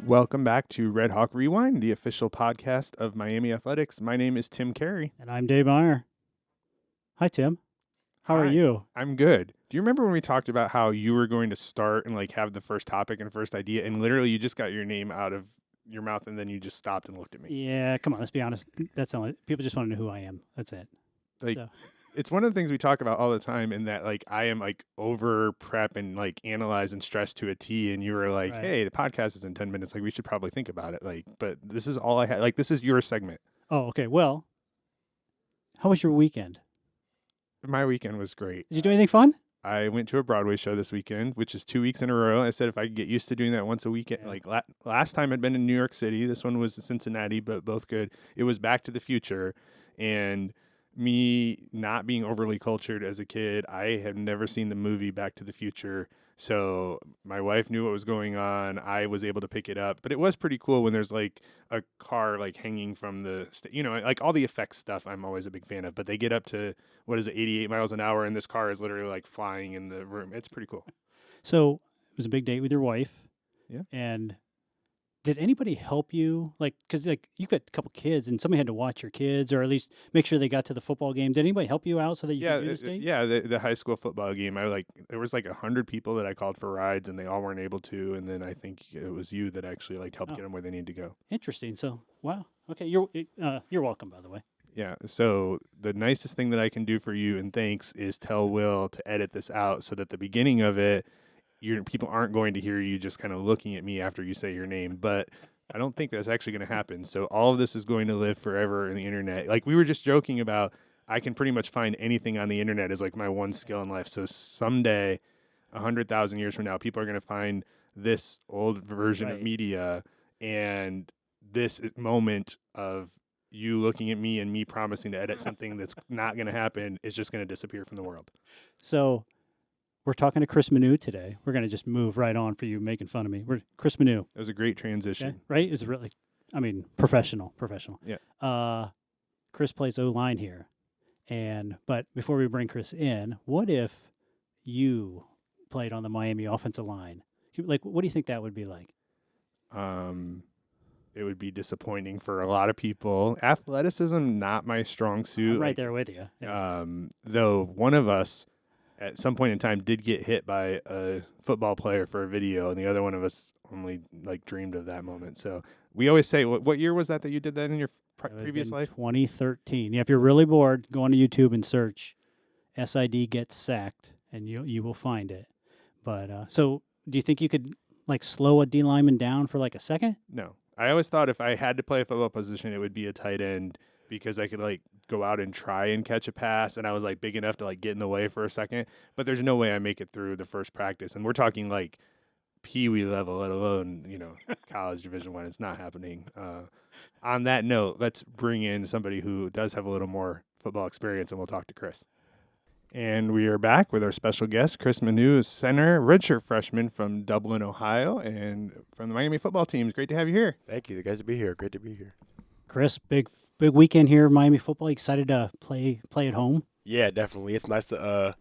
Welcome back to RedHawk Rewind, the official podcast of Miami Athletics. My name is Tim Carey. And I'm Dave Meyer. Hi, Tim. How are Hi. you? I'm good. Do you remember when we talked about how you were going to start and like have the first topic and first idea, and literally you just got your name out of your mouth and then you just stopped and looked at me? Yeah, come on, let's be honest. That's only people just want to know who I am. That's it. Like, So, it's one of the things we talk about all the time, in that like I am like over prep and like analyze and stress to a T, and you were like, Right. hey, the podcast is in 10 minutes. Like, we should probably think about it. Like, but this is all I had. Like, this is your segment. oh, okay. Well, how was your weekend? My weekend was great. Did you do anything fun? I went to a Broadway show this weekend, which is 2 weeks in a row. I said if I could get used to doing that once a weekend, Yeah. like last time I'd been in New York City. This one was Cincinnati, but both good. It was Back to the Future, and me not being overly cultured as a kid, I had never seen the movie Back to the Future. So my wife knew what was going on. I was able to pick it up, but it was pretty cool when there's like a car like hanging from the, like all the effects stuff. I'm always a big fan of. But they get up to 88 miles an hour, and this car is literally like flying in the room. It's pretty cool. So it was a big date with your wife. Yeah. And did anybody help you? Like, because like you've got a couple kids, and somebody had to watch your kids, or at least make sure they got to the football game. Did anybody help you out so that you could do this date? Yeah, the high school football game. There was like 100 people that I called for rides, and they all weren't able to. And then I think it was you that actually like helped Oh. get them where they need to go. Interesting. So, wow. Okay, you're welcome, by the way. Yeah. So the nicest thing that I can do for you, and thanks, is tell Will to edit this out so that the beginning of it, people aren't going to hear you just kind of looking at me after you say your name. But I don't think that's actually going to happen. So all of this is going to live forever in the internet. Like we were just joking about, I can pretty much find anything on the internet as like my one skill in life. So someday, 100,000 years from now, people are going to find this old version of Right. media, and this moment of you looking at me and me promising to edit something that's not going to happen is just going to disappear from the world. So we're talking to Kris Manu today. We're going to just move right on for you making fun of me. We're Kris Manu, It was a great okay? transition. Right? It's really, professional. Yeah. Kris plays O-line here. But before we bring Kris in, what if you played on the Miami offensive line? Like, what do you think that would be like? It would be disappointing for a lot of people. Athleticism, not my strong suit. I'm right Like, there with you. Yeah. Though one of us at some point in time did get hit by a football player for a video, and the other one of us only like dreamed of that moment. So we always say, what year was that you did that in your That would have previous been life? 2013. Yeah, if you're really bored, go on to YouTube and search SID gets sacked, and you will find it. But so do you think you could like slow a D lineman down for like a second? No. I always thought if I had to play a football position, it would be a tight end, because I could like go out and try and catch a pass, and I was like big enough to like get in the way for a second. But there's no way I make it through the first practice, and we're talking like Pee-wee level, let alone college Division I. It's not happening. On that note, let's bring in somebody who does have a little more football experience, and we'll talk to Kris. And we are back with our special guest, Kris Manu, center, redshirt freshman from Dublin, Ohio, and from the Miami football team. It's great to have you here. Thank you. Guys to be here. Great to be here. Kris, big weekend here, Miami football. Excited to play at home? Yeah, definitely. It's nice to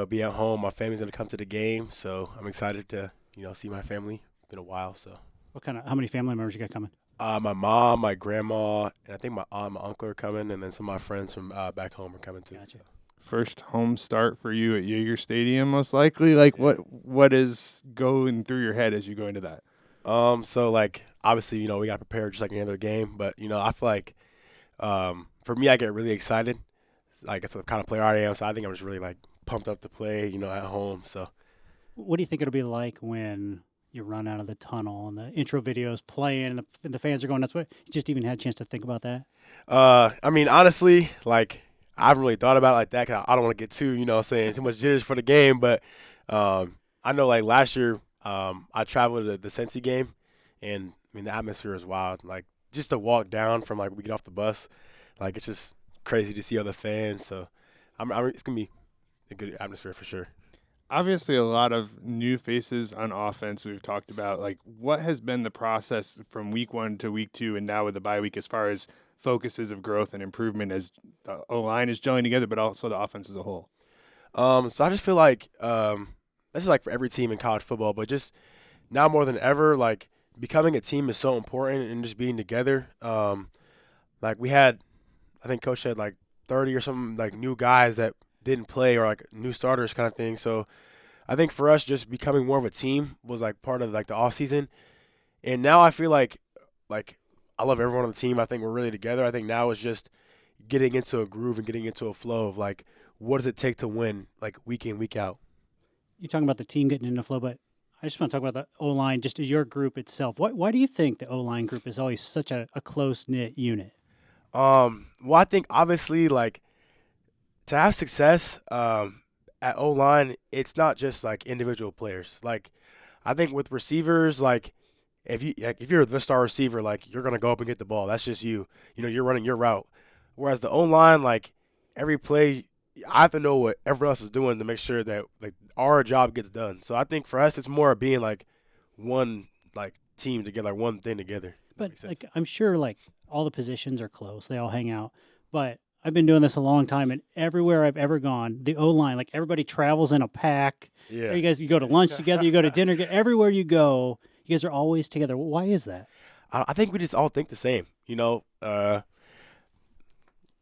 be at home. My family's gonna come to the game, so I'm excited to see my family. It's been a while, so. How many family members you got coming? My mom, my grandma, and I think my aunt, my uncle are coming, and then some of my friends from back home are coming too. Gotcha. So. First home start for you at Jaeger Stadium, most likely. Like, what is going through your head as you go into that? So like obviously we got to prepare just like any other game, but I feel like for me I get really excited. Like it's the kind of player I am, so I think I'm just really like pumped up to play at home. So. What do you think it'll be like when you run out of the tunnel and the intro videos playing and the fans are going nuts? What, you just even had a chance to think about that? Honestly, like I haven't really thought about it like that. 'Cause I don't want to get too, saying too much jitters for the game. But I know like last year, I traveled to the Cincy game, and the atmosphere is wild. Like just to walk down from like we get off the bus, like it's just crazy to see other fans. So it's gonna be a good atmosphere for sure. Obviously, a lot of new faces on offense we've talked about. Like, what has been the process from week 1 to week 2 and now with the bye week as far as focuses of growth and improvement as the O-line is gelling together, but also the offense as a whole? So I just feel like this is like for every team in college football, but just now more than ever, like becoming a team is so important and just being together. Like we had, I think Coach had like 30 or something like new guys that didn't play or like new starters kind of thing. So I think for us, just becoming more of a team was like part of like the off season. And now I feel like I love everyone on the team. I think we're really together. I think now it's just getting into a groove and getting into a flow of like what does it take to win like week in, week out. You're talking about the team getting into flow, but I just want to talk about the O line, just your group itself. Why do you think the O line group is always such a close knit unit? Well, I think obviously like to have success at O line, it's not just like individual players. Like I think with receivers, like if you're the star receiver, like you're gonna go up and get the ball. That's just you. You know, you're running your route. Whereas the O line, like every play, I have to know what everyone else is doing to make sure that like our job gets done. So I think for us, it's more of being like one like team together, like one thing together. But like I'm sure like all the positions are close. They all hang out. But I've been doing this a long time, and everywhere I've ever gone, the O line, like everybody travels in a pack. Yeah. You go to lunch together, you go to dinner. Everywhere you go, you guys are always together. Why is that? I think we just all think the same. You know,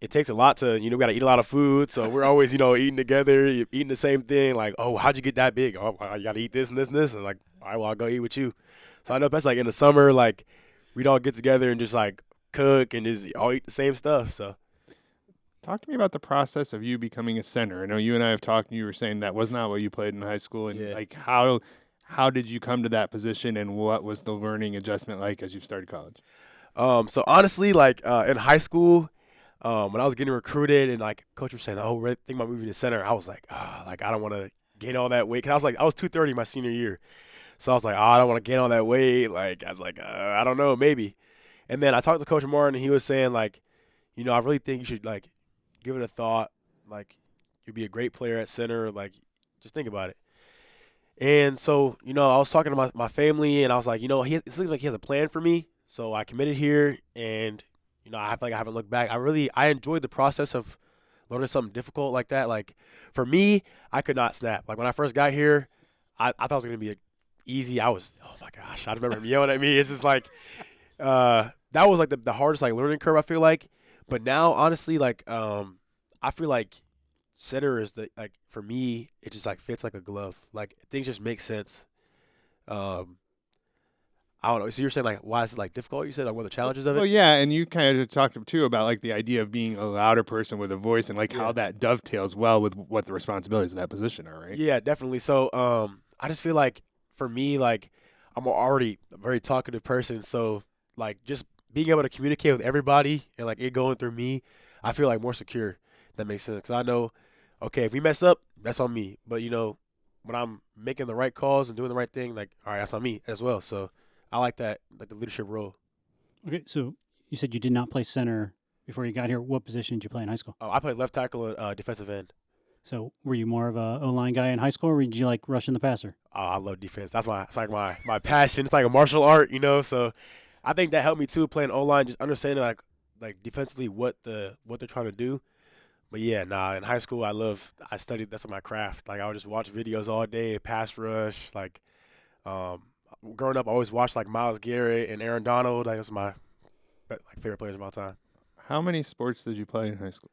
it takes a lot to, we got to eat a lot of food. So we're always, eating together, eating the same thing. Like, oh, how'd you get that big? Oh, you got to eat this and this and this. And like, all right, well, I'll go eat with you. So I know that's like in the summer, like we'd all get together and just like cook and just all eat the same stuff. So. Talk to me about the process of you becoming a center. I know you and I have talked, and you were saying that was not what you played in high school. And like, how did you come to that position, and what was the learning adjustment like as you started college? So honestly, like in high school, when I was getting recruited and like coach was saying, "Oh, we're thinking about moving to center," I was like, like I don't want to gain all that weight. 'Cause I was 230 my senior year, so I was like, I don't want to gain all that weight. Like I was like, I don't know, maybe. And then I talked to Coach Martin, and he was saying like, I really think you should like give it a thought. Like you'd be a great player at center. Like just think about it. And so I was talking to my family, and I was like, it looks like he has a plan for me. So I committed here, and I feel like I haven't looked back. I enjoyed the process of learning something difficult like that. Like for me, I could not snap. Like when I first got here, I thought it was gonna be easy. Oh my gosh, I remember him yelling at me. It's just like that was like the hardest like learning curve, I feel like. But now, honestly, like I feel like center is for me, it just like fits like a glove. Like things just make sense. I don't know. So you're saying like why is it like difficult? You said like what are the challenges of it? Well, yeah, and you kind of talked too about like the idea of being a louder person with a voice, and like how that dovetails well with what the responsibilities of that position are, right? Yeah, definitely. So I just feel like for me, like I'm already a very talkative person, so like just being able to communicate with everybody and like it going through me, I feel like more secure. That makes sense. Because I know, okay, if we mess up, that's on me. But when I'm making the right calls and doing the right thing, like all right, that's on me as well. So I like that, like the leadership role. Okay, so you said you did not play center before you got here. What position did you play in high school? Oh, I played left tackle and defensive end. So were you more of a O-line guy in high school, or did you like rushing the passer? Oh, I love defense. It's like my passion. It's like a martial art, So I think that helped me too, playing O-line, just understanding like defensively what they're trying to do. But yeah, in high school I studied, that's my craft. Like I would just watch videos all day, pass rush. Like growing up I always watched like Myles Garrett and Aaron Donald. Like, those are my favorite players of all time. How many sports did you play in high school?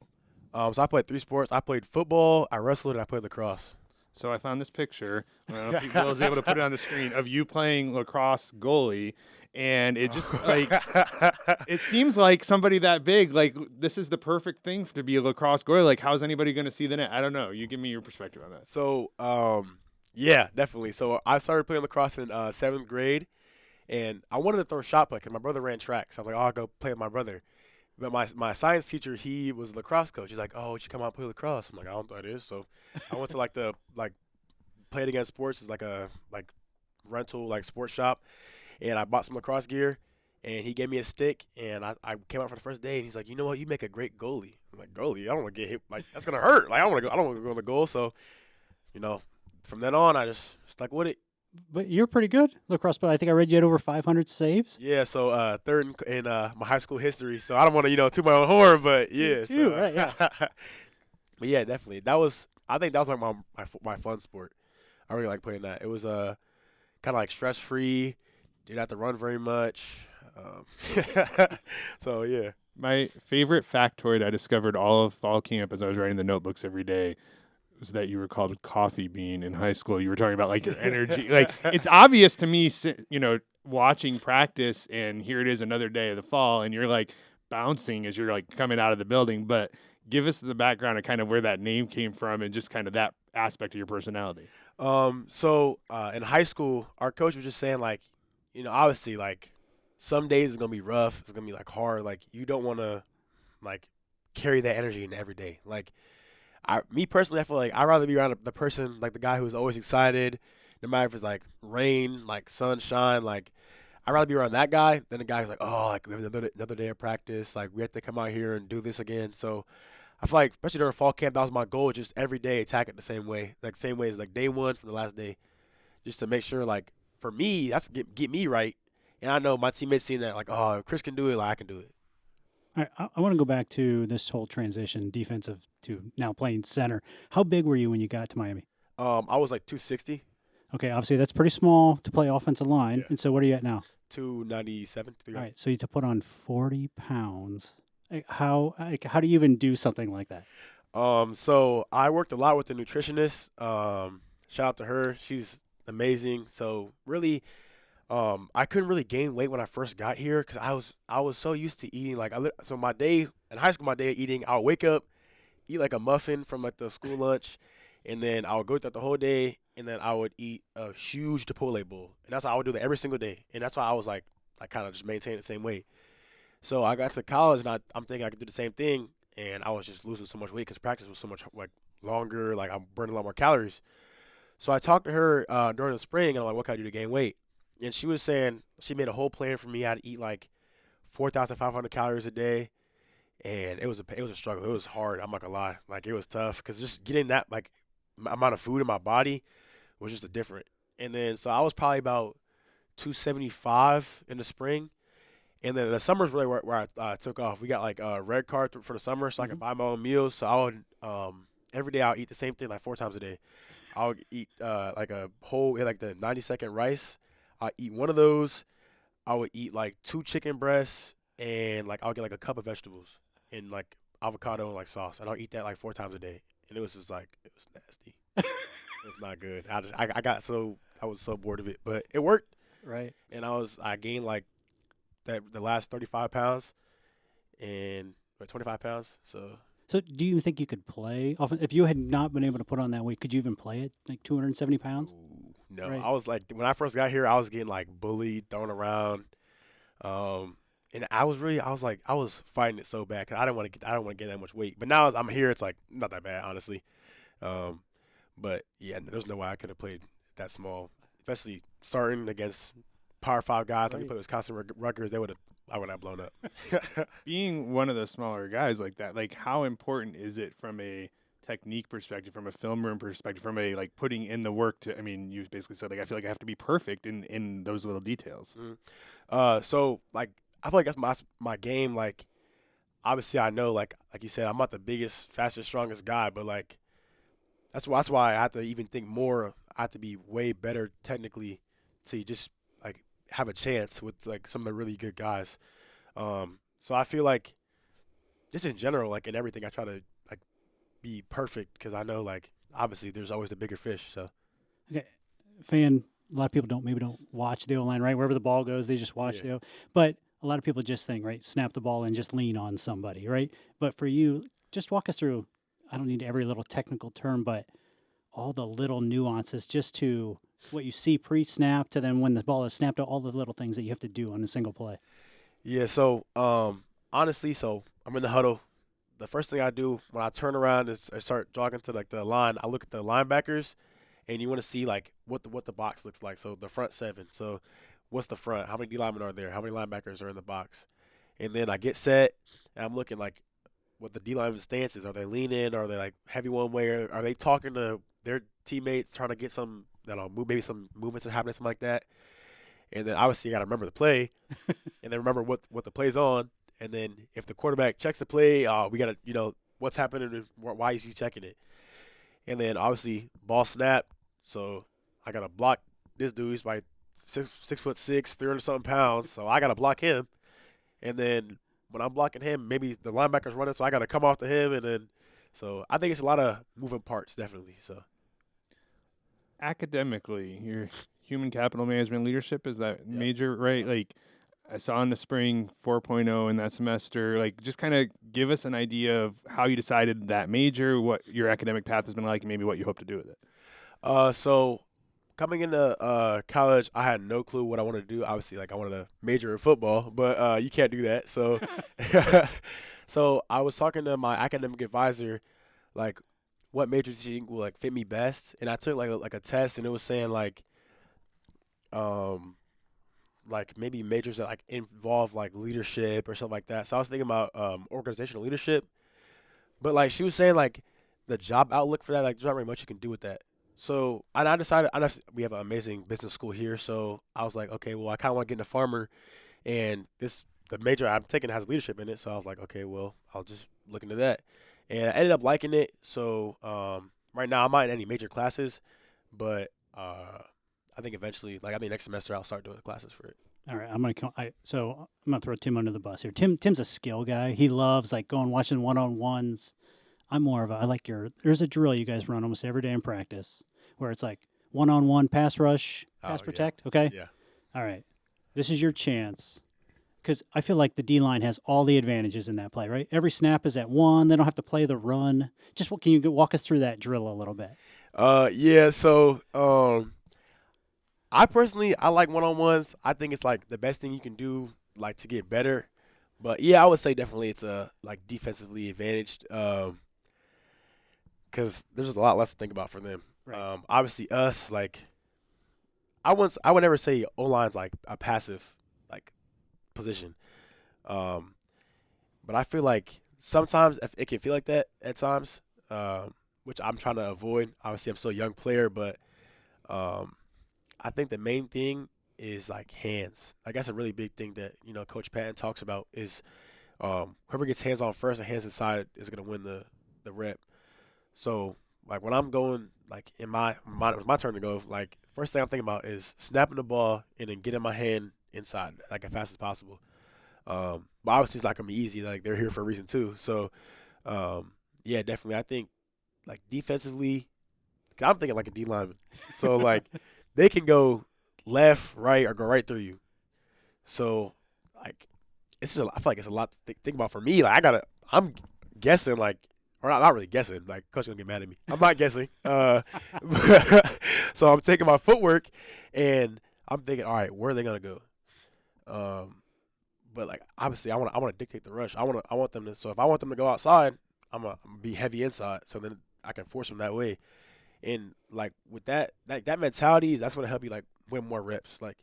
So I played 3 sports. I played football, I wrestled, and I played lacrosse. So I found this picture. I don't know if Will was able to put it on the screen of you playing lacrosse goalie, and it just like it seems like somebody that big. Like this is the perfect thing to be a lacrosse goalie. Like how's anybody going to see the net? I don't know. You give me your perspective on that. So yeah, definitely. So I started playing lacrosse in 7th grade, and I wanted to throw a shot put because my brother ran track. So I'm like, I'll go play with my brother. But my science teacher, he was a lacrosse coach. He's like, oh, you should come out and play lacrosse. I'm like, I don't know what it is. So I went to the Play It Again Sports is like a rental sports shop, and I bought some lacrosse gear, and he gave me a stick, and I came out for the first day, and he's like, you know what, you make a great goalie. I'm like, goalie? I don't want to get hit. Like that's gonna hurt. Like I don't want to go on the goal. So from then on, I just stuck with it. But you're pretty good lacrosse. But I think I read you had over 500 saves. Yeah, so third in my high school history. So I don't want to toot my own horn, but yeah. Right, yeah. But yeah, definitely. I think that was like my fun sport. I really like playing that. It was kind of like stress free. didn't have to run very much. Um, so yeah. My favorite factoid I discovered all of fall camp as I was writing the notebooks every day was that you were called Coffee Bean in high school. You were talking about like your energy. Like it's obvious to me, watching practice, and here it is another day of the fall, and you're like bouncing as you're like coming out of the building. But give us the background of kind of where that name came from and just kind of that aspect of your personality. In high school, our coach was just saying like, obviously like some days it's gonna be rough. It's gonna be like hard. Like you don't want to like carry that energy in every day. Like me personally, I feel like I'd rather be around the person, like the guy who's always excited, no matter if it's like rain, like sunshine. Like I'd rather be around that guy than the guy who's like, oh, like we have another day of practice. Like we have to come out here and do this again. So I feel like, especially during fall camp, that was my goal. Just every day attack it the same way, like same way as like day one from the last day, just to make sure like for me, that's get me right. And I know my teammates seeing that like, oh, if Kris can do it, like I can do it. All right, I want to go back to this whole transition, defensive to now playing center. How big were you when you got to Miami? I was like 260, Okay, obviously that's pretty small to play offensive line. Yeah. And so what are you at now? 297. All right, so you have to put on 40 pounds. How do you even do something like that? So I worked a lot with the nutritionist. Shout out to her. She's amazing. So really, I couldn't really gain weight when I first got here because I was so used to eating like so my day in high school, my day of eating, I would wake up, eat like a muffin from like the school lunch, and then I would go throughout the whole day, and then I would eat a huge Chipotle bowl, and that's how I would do that every single day, and that's why I was like I kind of just maintained the same weight. So I got to college, and I'm thinking I could do the same thing, and I was just losing so much weight because practice was so much like longer, like I'm burning a lot more calories. So I talked to her during the spring, and I'm like, what can I do to gain weight? And she was saying she made a whole plan for me how to eat like 4,500 calories a day, and it was a struggle. It was hard. I'm not gonna lie, like it was tough because just getting that like amount of food in my body was just a different. And then so I was probably about 275 in the spring, and then the summer's really where I took off. We got like a red card for the summer, so I could buy my own meals. So I would every day I'll eat the same thing like 4 times a day. I would eat like a whole like the 90-second rice. I eat one of those. I would eat like 2 chicken breasts and like I'll get like a cup of vegetables and like avocado and like sauce, and I'll eat that like 4 times a day. And it was just like it was nasty. It was not good. I was so bored of it, but it worked. Right. And I gained like the last 35 pounds and 25 pounds. So do you think you could play if you had not been able to put on that weight? Could you even play it like 270 pounds? Ooh, no, Right. I was like when I first got here, I was getting like bullied, thrown around, and I was fighting it so bad because I don't want to get that much weight. But now I'm here, it's like not that bad, honestly. But yeah, there's no way I could have played that small, especially starting against Power 5 guys. Like we Right. played with Wisconsin Rutgers, I would have blown up. Being one of the smaller guys like that, like how important is it from a technique perspective, from a film room perspective, from a like putting in the work to? I mean, you basically said like I feel like I have to be perfect in those little details. So like I feel like that's my game. Like obviously I know like you said I'm not the biggest, fastest, strongest guy, but like that's why I have to even think more. I have to be way better technically to just like have a chance with like some of the really good guys. So I feel like just in general, like in everything, I try to like be perfect because I know like obviously there's always the bigger fish. So Okay. Fan, a lot of people don't watch the O-line, right? Wherever the ball goes, they just watch Yeah. the O. But a lot of people just think, right, snap the ball and just lean on somebody, right? But for you, just walk us through, I don't need every little technical term, but all the little nuances just to what you see pre-snap to then when the ball is snapped, to all the little things that you have to do on a single play. yeah, so honestly, so I'm in the huddle. The first thing I do when I turn around is I start jogging to like the line. I look at the linebackers, and you want to see like what the box looks like. So the front 7. So what's the front? How many D linemen are there? How many linebackers are in the box? And then I get set, and I'm looking like what the D lineman stance is. Are they leaning? Are they like heavy one way? Or are they talking to their teammates, trying to get some, maybe some movements are happening, something like that? And then obviously you got to remember the play, and then remember what the play's on. And then if the quarterback checks the play, we got to, what's happening and why is he checking it? And then obviously ball snap. So I got to block this dude. He's by 6'6", 300-something pounds, so I got to block him. And then when I'm blocking him, maybe the linebacker's running, so I got to come off to him. And then, so I think it's a lot of moving parts, definitely. So Academically, your human capital management leadership is that major, right? Like I saw in the spring 4.0 in that semester. Like just kind of give us an idea of how you decided that major, what your academic path has been like, and maybe what you hope to do with it. So coming into college, I had no clue what I wanted to do. Obviously, like I wanted to major in football, but you can't do that. So, so I was talking to my academic advisor, like, what major do you think will like fit me best? And I took like a test, and it was saying like maybe majors that like involve like leadership or something like that. So I was thinking about organizational leadership, but like she was saying like the job outlook for that, like there's not really much you can do with that. So and I decided we have an amazing business school here, so I was like, okay, well I kind of want to get into farmer, and the major I'm taking has leadership in it, so I was like, okay, well I'll just look into that, and I ended up liking it. So right now I'm not in any major classes, but I think eventually, like I think next semester I'll start doing classes for it. All right, so I'm gonna throw Tim under the bus here. Tim's a skill guy. He loves like going watching one-on-ones. I'm more of a I like there's a drill you guys run almost every day in practice where it's like one-on-one pass rush, pass protect. Okay. Yeah. All right, this is your chance because I feel like the D line has all the advantages in that play. Right, every snap is at one. They don't have to play the run. Just can you walk us through that drill a little bit? Yeah. So I like one-on-ones. I think it's like the best thing you can do, like to get better. But yeah, I would say definitely it's like defensively advantaged, because there's just a lot less to think about for them. Right. Obviously us, like I would never say O-line's like a passive like position. But I feel like sometimes if it can feel like that at times, which I'm trying to avoid. Obviously I'm still a young player, but I think the main thing is like hands. Like that's a really big thing that Coach Patton talks about is whoever gets hands on first and hands inside is gonna win the rep. So like when I'm going like in my turn to go, like first thing I'm thinking about is snapping the ball and then getting my hand inside like as fast as possible. But obviously it's not gonna be easy. Like they're here for a reason too. So yeah, definitely. I think like defensively, 'cause I'm thinking like a D lineman. So like they can go left, right, or go right through you. So like I feel like it's a lot to think about for me. Like I'm guessing like. Or not really guessing. Like, coach gonna get mad at me. I'm not guessing. So I'm taking my footwork, and I'm thinking, all right, where are they gonna go? But like, obviously, I want to dictate the rush. I want them to. So if I want them to go outside, I'm gonna be heavy inside. So then I can force them that way. And like with that mentality, that's gonna help you like win more reps. Like,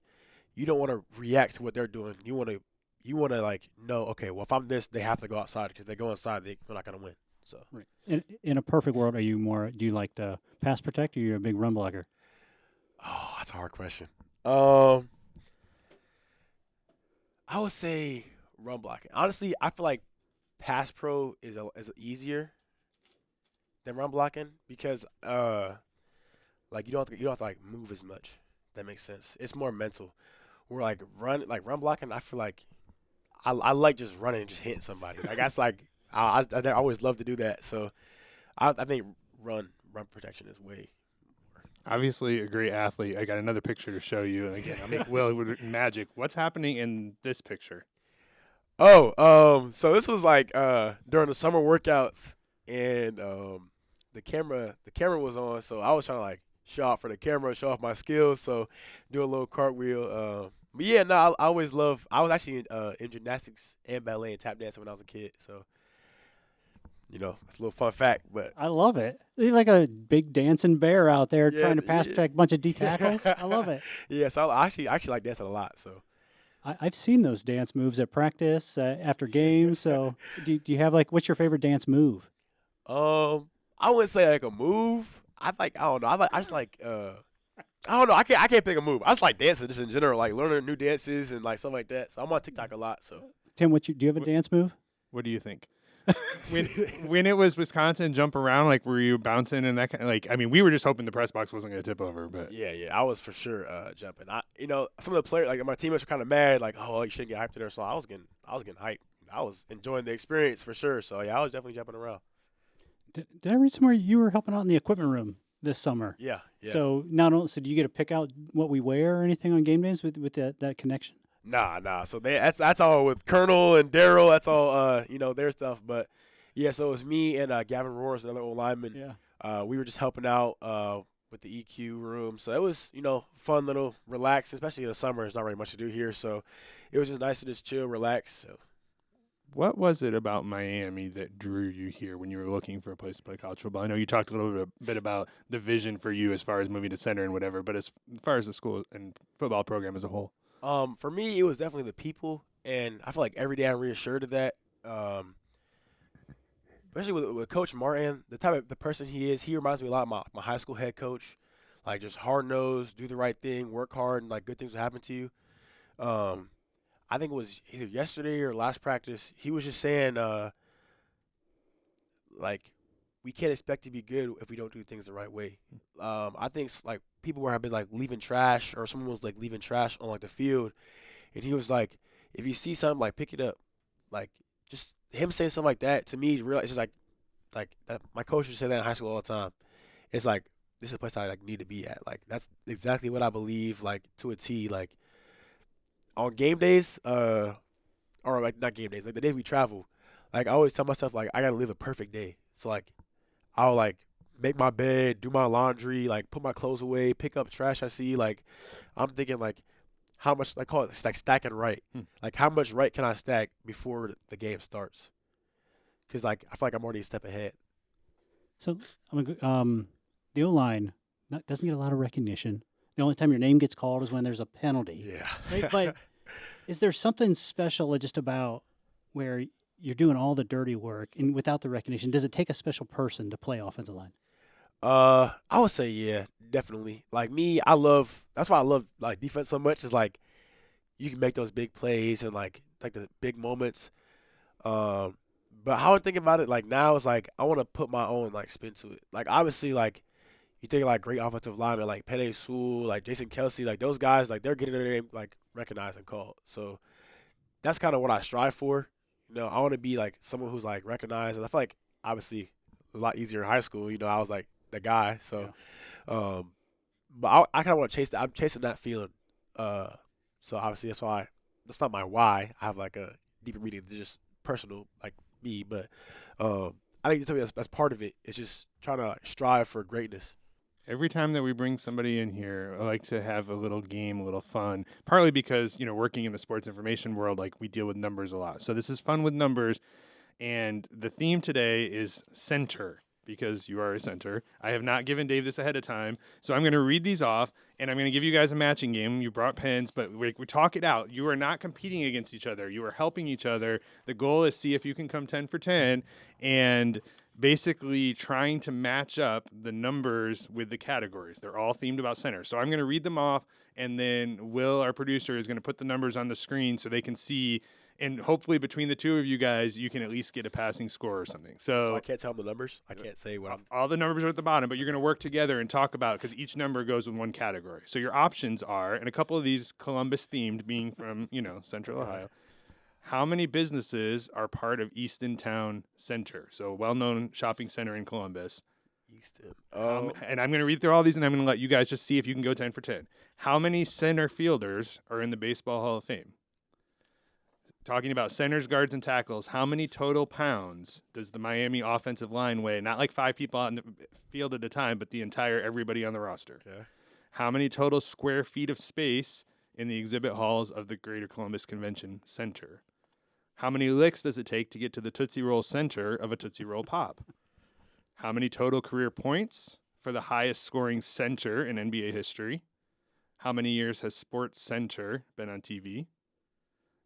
you don't want to react to what they're doing. You want to like know, okay, well if I'm this, they have to go outside because they go inside, they're not gonna win. So right. In a perfect world, do you like to pass protect or you're a big run blocker? Oh, that's a hard question. I would say run blocking. Honestly, I feel like pass pro is easier than run blocking because like you don't have to like move as much. If that makes sense. It's more mental. Where like run blocking, I feel like I like just running and just hitting somebody. Like that's like I always love to do that. So I think run protection is way more. Obviously, a great athlete. I got another picture to show you. And again, I'm like, Will with magic. What's happening in this picture? Oh, so this was like during the summer workouts, and the camera was on, so I was trying to like show off for the camera, show off my skills. So do a little cartwheel. But yeah, no, I always love. I was actually in gymnastics and ballet and tap dancing when I was a kid. So it's a little fun fact. But I love it. You're like a big dancing bear out there trying to pass protect a bunch of D tackles. I love it. Yeah, so I actually like dancing a lot. So I've seen those dance moves at practice after games. So do you have like what's your favorite dance move? I wouldn't say like a move. I don't know. I just like I don't know. I can't pick a move. I just like dancing just in general, like learning new dances and like stuff like that. So I'm on TikTok a lot. So Tim, do you have a dance move? What do you think? when it was Wisconsin jump around, like were you bouncing and that kind of, like, I mean, we were just hoping the press box wasn't going to tip over, but Yeah, I was for sure jumping. Some of the players, like my teammates, were kind of mad, like, oh, you shouldn't get hyped there. So I was getting hyped. I was enjoying the experience for sure. So yeah, I was definitely jumping around. Did I read somewhere you were helping out in the equipment room this summer? Yeah. So do you get to pick out what we wear or anything on game days with that connection? Nah. So that's all with Colonel and Daryl. That's all their stuff. But yeah, so it was me and Gavin Roars, another old lineman. Yeah. We were just helping out with the EQ room. So it was fun, little relax. Especially in the summer, there's not really much to do here. So it was just nice to just chill, relax. So. what was it about Miami that drew you here when you were looking for a place to play college football? I know you talked a little bit about the vision for you as far as moving to center and whatever, but as far as the school and football program as a whole. For me, it was definitely the people, and I feel like every day I'm reassured of that. Especially with Coach Martin, the person he is, he reminds me a lot of my high school head coach. Like just hard nosed, do the right thing, work hard, and like good things will happen to you. I think it was either yesterday or last practice. He was just saying, like, we can't expect to be good if we don't do things the right way. I think like people have been like leaving trash, or someone was like leaving trash on like the field, and he was like, if you see something, like pick it up. Like just him saying something like that to me, it's just like that. My coach used to say that in high school all the time. It's like this is the place I like need to be at. Like that's exactly what I believe, like to a T. Like on game days, or like not game days, like the days we travel, like I always tell myself like I gotta live a perfect day. So like I'll like make my bed, do my laundry, like put my clothes away, pick up trash I see. Like I'm thinking like how much, like call it like stacking right. Like how much right can I stack before the game starts? Because like I feel like I'm already a step ahead. So the O-line doesn't get a lot of recognition. The only time your name gets called is when there's a penalty. Yeah. Right? But is there something special just about where you're doing all the dirty work and without the recognition? Does it take a special person to play offensive line? I would say yeah, definitely. Like me, that's why I love like defense so much. Is like you can make those big plays and like the big moments. But how I think about it like now is like I want to put my own like spin to it. Like obviously like you think like great offensive linemen like Penei Sewell, like Jason Kelsey, like those guys like they're getting their name like recognized and called. So that's kind of what I strive for. I want to be like someone who's like recognized, and I feel like obviously it was a lot easier in high school. I was like the guy. So, but I kind of want to chase that. I'm chasing that feeling. So obviously that's not my why. I have like a deeper meaning than just personal like me, but I think that's part of it. It's just trying to strive for greatness. Every time that we bring somebody in here, I like to have a little game, a little fun, partly because, working in the sports information world, like we deal with numbers a lot. So this is fun with numbers. And the theme today is center, because you are a center. I have not given Dave this ahead of time. So I'm going to read these off, and I'm going to give you guys a matching game. You brought pens, but we talk it out. You are not competing against each other. You are helping each other. The goal is see if you can come 10 for 10. And basically trying to match up the numbers with the categories. They're all themed about center. So I'm going to read them off, and then Will, our producer, is going to put the numbers on the screen so they can see, and hopefully between the two of you guys, you can at least get a passing score or something. So I can't tell them the numbers? I can't say what I'm... All the numbers are at the bottom, but you're going to work together and talk about it because each number goes with one category. So your options are, and a couple of these Columbus-themed, being from, Central Ohio. How many businesses are part of Easton Town Center? So a well-known shopping center in Columbus. Easton. And I'm going to read through all these, and I'm going to let you guys just see if you can go 10 for 10. How many center fielders are in the Baseball Hall of Fame? Talking about centers, guards, and tackles, how many total pounds does the Miami offensive line weigh? Not like 5 people on the field at a time, but the entire everybody on the roster. Okay. How many total square feet of space in the exhibit halls of the Greater Columbus Convention Center? How many licks does it take to get to the Tootsie Roll center of a Tootsie Roll Pop? How many total career points for the highest scoring center in NBA history? How many years has Sports Center been on TV?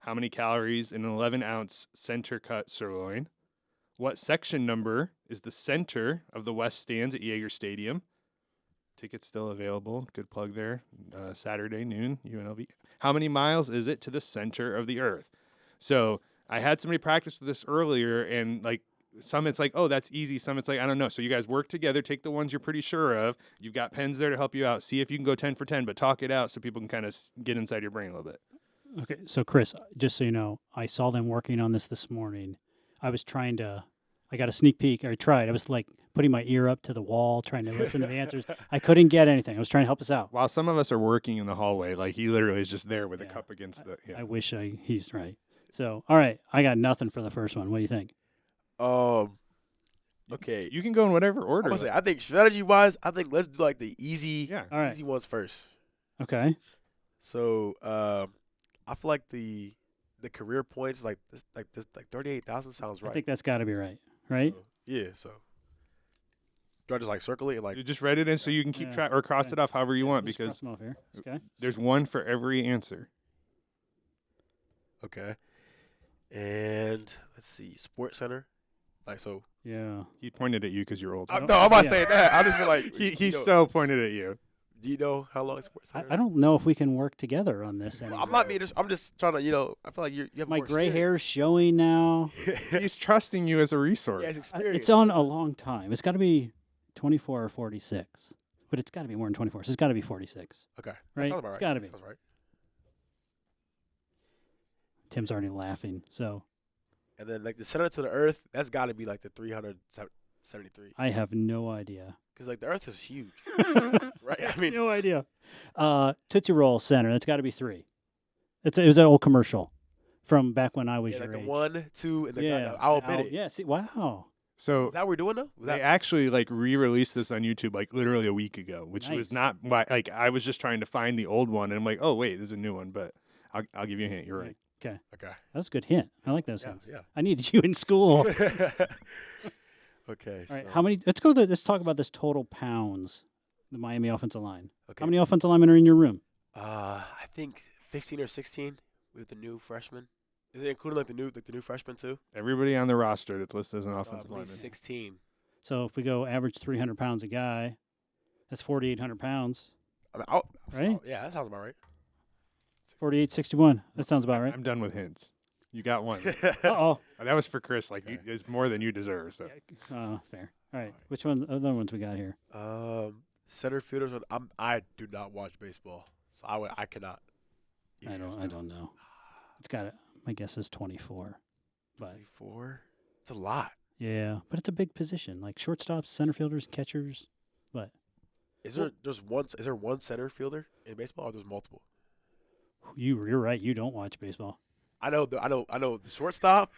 How many calories in an 11-ounce center cut sirloin? What section number is the center of the West Stands at Yager Stadium? Tickets still available. Good plug there. Saturday noon, UNLV. How many miles is it to the center of the Earth? So I had somebody practice with this earlier, and like some it's like, oh, that's easy. Some it's like, I don't know. So you guys work together, take the ones you're pretty sure of. You've got pens there to help you out. See if you can go 10 for 10, but talk it out so people can kind of get inside your brain a little bit. Okay, so Kris, just so you know, I saw them working on this morning. I got a sneak peek. I tried. I was like putting my ear up to the wall, trying to listen to the answers. I couldn't get anything. I was trying to help us out. While some of us are working in the hallway, like he literally is just there with a cup against the. Yeah. I wish he's right. So, all right, I got nothing for the first one. What do you think? Okay. You can go in whatever order. I think strategy-wise, I think let's do like the easy All right. easy ones first. Okay. So, I feel like the career points like 38,000 sounds right. I think that's got to be right. Right? So, yeah, so do I just like circle it and like You just write it in so you can keep track or cross it off however you want Just because cross them off here. Okay. there's one for every answer. okay. And let's see, Sports Center. Like so Yeah. He pointed at you because you're old. no, I'm not saying that. I just feel like He you know, so pointed at you. do you know how long Sports Center? I don't know if we can work together on this Well, anymore. I'm just trying to, I feel like you have My more gray experience. hair's showing now. He's trusting you as a resource. Yeah, his experience. It's on a long time. It's got to be 24 or 46. But it's got to be more than 24. So it's got to be 46. Okay. That Right? sounds about right. It's gotta That be. sounds right. Tim's already laughing. So And then like the center to the Earth, that's got to be like the 373. I have no idea. Because like the Earth is huge, right? I mean, no idea. Tootsie Roll Center. That's got to be 3. It was an old commercial from back when I was yeah, your like the age. 1, 2, and the Yeah, I'll the admit owl. it. Yeah. See, wow. So Is that what we're doing though? Was they that, actually like re-released this on YouTube like literally a week ago, which was Nice. not like I was just trying to find the old one and I'm like, oh wait, there's a new one, but I'll give you a hint. You're right. Okay. okay. That was a good hint. I like those Yeah, hints. yeah. I needed you in school. All Okay. right. So, How many? Let's talk about this total pounds. The Miami offensive line. okay. How many offensive linemen are in your room? I think 15 or 16 with the new freshman. Is it including like the new freshman too? Everybody on the roster that's listed as an So I offensive believe lineman. 16. So if we go average 300 pounds a guy, that's 4,800 pounds. I mean, Right? yeah, that sounds about right. 4861. That sounds about right. I'm done with hints. You got one. Uh-oh. That was for Kris. Like Okay. it's more than you deserve. So Fair. All right. Which other ones we got here? Center fielders. I do not watch baseball, so I cannot. I don't know. It's got it. My guess is 24. But 24. It's a lot. yeah, but it's a big position. Like shortstops, center fielders, catchers. But Is there one center fielder in baseball, or there's multiple? you're right. You don't watch baseball. I know the shortstop.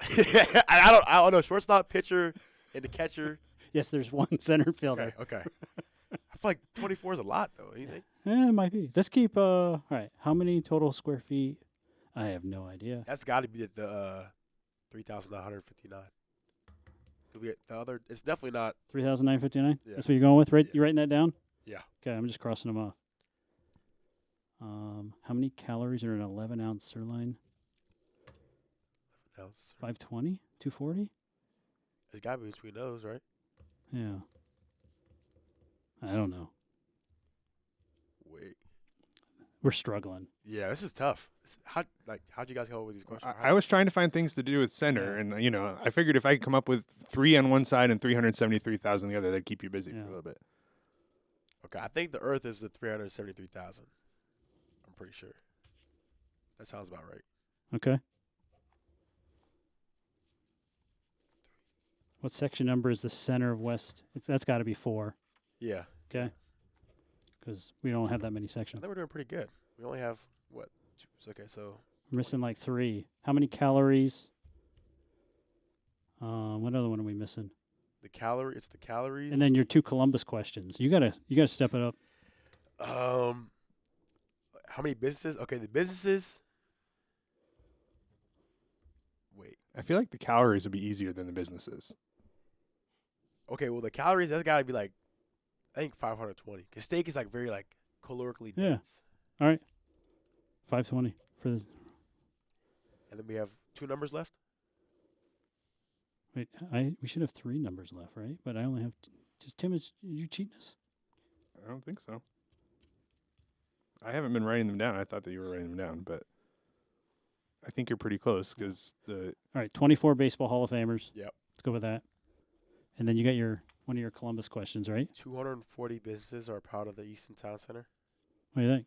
I don't know shortstop, pitcher, and the catcher. Yes, there's one center fielder. Okay. I feel like 24 is a lot though. Don't you think? Yeah, it might be. Let's keep. All right. How many total square feet? I have no idea. That's got to be the 3,959. The other, it's definitely not. 3,959. Yeah. That's what you're going with, right? Yeah. You writing that down? Yeah. Okay, I'm just crossing them off. How many calories are in an 11-ounce sirloin? It's 520? 240? got to be between those, right? Yeah. I don't know. Wait. We're struggling. Yeah, this is tough. How'd you guys come up with these questions? I was trying to find things to do with center, and I figured if I could come up with 3 on one side and 373,000 on the other, that'd keep you busy for a little bit. Okay, I think the Earth is the 373,000. I'm pretty sure. That sounds about right. Okay. What section number is the center of West? That's got to be 4. Yeah. Okay. Because we don't have that many I sections. think we're doing pretty good. We only have what? Okay, so We're missing like 3. How many calories? What other one are we missing? it's the calories. And then your 2 Columbus questions. You gotta step it up. how many businesses? Okay, the businesses. Wait. I feel like the calories would be easier than the businesses. Okay, well the calories that's got to be like, I think 520. Cause steak is like very like calorically Yeah. dense. All right. 520 for this. And then we have 2 numbers left. Wait, we should have 3 numbers left, right? But I only have. Just Tim, is you cheating us? I don't think so. I haven't been writing them down. I thought that you were writing them down, but I think you're pretty close because All right, 24 baseball Hall of Famers. Yep. Let's go with that. And then you got one of your Columbus questions, right? 240 businesses are proud of the Easton Town Center. What do you think?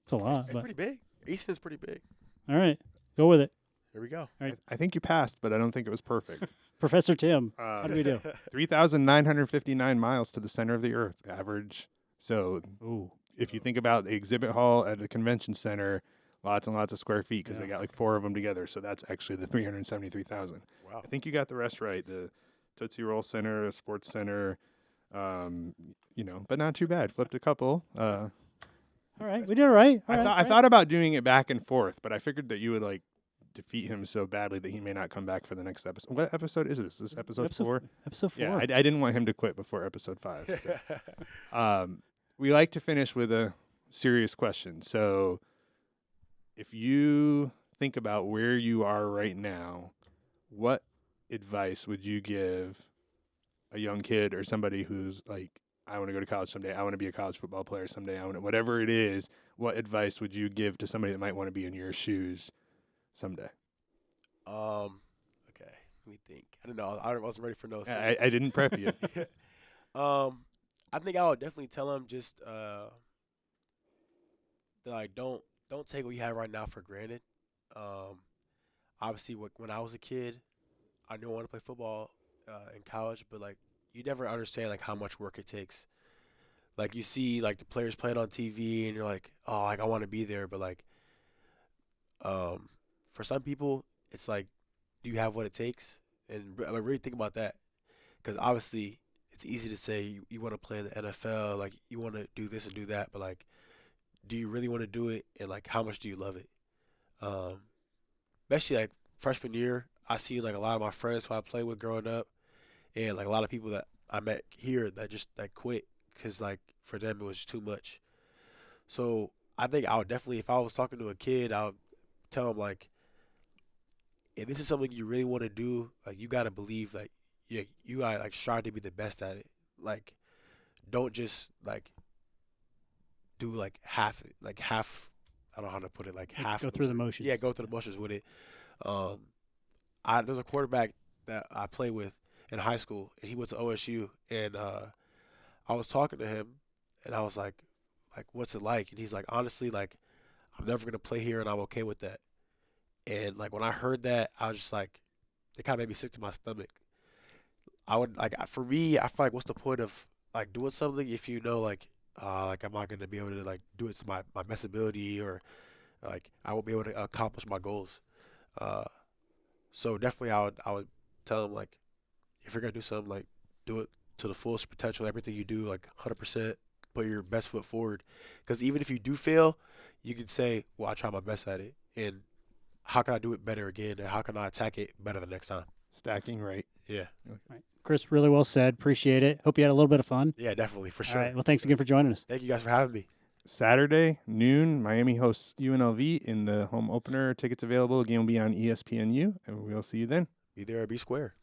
It's a lot, It's but pretty big. Easton's pretty big. all right, go with it. Here we go. I think you passed, but I don't think it was perfect. Professor Tim, how do we do? 3,959 miles to the center of the Earth, average. So Ooh, if you think about the exhibit hall at the convention center, lots and lots of square feet because they Yeah. got like 4 of them together. So that's actually the 373,000. Wow. I think you got the rest right. The Tootsie Roll Center, a sports center, but not too bad. Flipped a couple. all right, we did all right. All right, I thought about doing it back and forth, but I figured that you would like defeat him so badly that he may not come back for the next episode. What episode is this? Is this episode 4? Episode 4. Yeah, I didn't want him to quit before episode 5. So. We like to finish with a serious question. So if you think about where you are right now, what advice would you give a young kid or somebody who's like, I want to go to college someday, I want to be a college football player someday, I want to, whatever it is, what advice would you give to somebody that might want to be in your shoes someday? Okay. Let me think. I don't know. I wasn't ready for no. I didn't prep you. I think I would definitely tell him just that like don't take what you have right now for granted. Obviously, when I was a kid, I knew I wanted to play football in college, but like you never understand like how much work it takes. Like you see like the players playing on TV, and you're like, oh, like I want to be there, but like, for some people, it's like, do you have what it takes? And like really think about that, because obviously it's easy to say you want to play in the NFL, like you want to do this and do that, but like, do you really want to do it? And like, how much do you love it? Especially like freshman year, I see like a lot of my friends who I played with growing up, and like a lot of people that I met here that just like quit because like for them it was too much. So I think I would definitely, if I was talking to a kid, I would tell him like, if this is something you really want to do, like you gotta believe like you gotta like strive to be the best at it. Like don't just like do like half. I don't know how to put it. Like half. Go through the motions. Yeah, go through the motions with it. There's a quarterback that I played with in high school, and he went to OSU, and I was talking to him, and I was like, what's it like? And he's like, honestly, like, I'm never gonna play here, and I'm okay with that. And like when I heard that, I was just like, it kind of made me sick to my stomach. I would like, for me, I feel like, what's the point of like doing something if you know like I'm not gonna be able to like do it to my best ability, or like I won't be able to accomplish my goals. So definitely, I would tell him like, if you're gonna do something, like do it to the fullest potential. Everything you do, like 100%, put your best foot forward. Because even if you do fail, you can say, well, I tried my best at it, and how can I do it better again, and how can I attack it better the next time? Stacking right. Yeah. Right. Chris, really well said. Appreciate it. Hope you had a little bit of fun. Yeah, definitely, for All sure. right. Well, thanks again for joining us. Thank you guys for having me. Saturday, noon, Miami hosts UNLV in the home opener. Tickets available. Game will be on ESPNU, and we'll see you then. Be there or be square.